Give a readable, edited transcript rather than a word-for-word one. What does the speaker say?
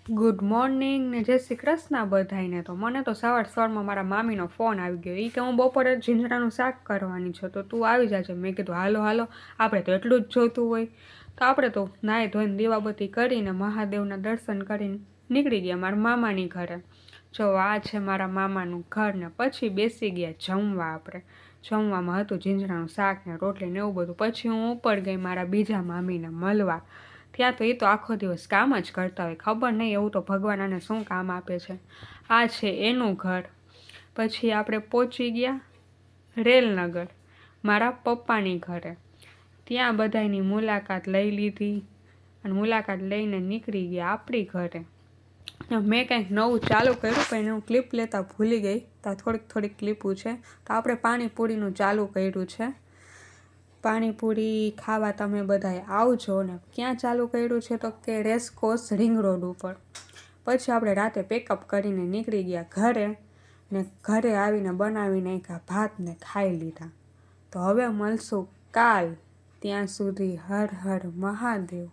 Good morning ને જય શ્રી કૃષ્ણ બધાઈને. તો મને તો સવારમાં મારા મામીનો ફોન આવી ગયો. કે હું બપોરે જીંજરાનું શાક કરવાની છું, તો તું આવી જાજે. મેં કીધું હાલો હાલો, આપણે તો એટલું જ જોતું હોય. તો આપણે તો નાહી ધોઈને દીવાબત્તી કરીને મહાદેવના દર્શન કરીને નીકળી ગયા મારા મામાની ઘરે. જો આ છે મારા મામાનું ઘર. ને પછી બેસી ગયા જમવા. આપણે જમવામાં હતું જીંજરાનું શાક ને રોટલી ને એવું બધું. પછી હું ઉપર ગઈ મારા બીજા મામીને મળવા. ત્યાં તો એ તો આખો દિવસ કામ જ કરતા હોય, ખબર નહીં એવું તો ભગવાન આને શું કામ આપે છે. આ છે એનું ઘર. પછી આપણે પહોંચી ગયા રેલનગર મારા પપ્પાની ઘરે. ત્યાં બધાની મુલાકાત લઈ લીધી અને મુલાકાત લઈને નીકળી ગયા આપણી ઘરે. મેં કંઈક નવું ચાલુ કર્યું પણ હું ક્લિપ લેતા ભૂલી ગઈ. તો થોડીક ક્લિપું છે. તો આપણે પાણીપુરીનું ચાલુ કર્યું છે. પાણીપુરી ખાવા તમે બધાએ આવજો. ને ક્યાં ચાલુ કર્યું છે તો કે રેસકોર્સ રિંગ રોડ ઉપર. પછી આપણે રાતે પેકઅપ કરીને નીકળી ગયા ઘરે. ને ઘરે આવીને બનાવી નાખ્યા ભાત ને ખાઈ લીધા. તો હવે મળશું કાલ. ત્યાં સુધી હર હર મહાદેવ.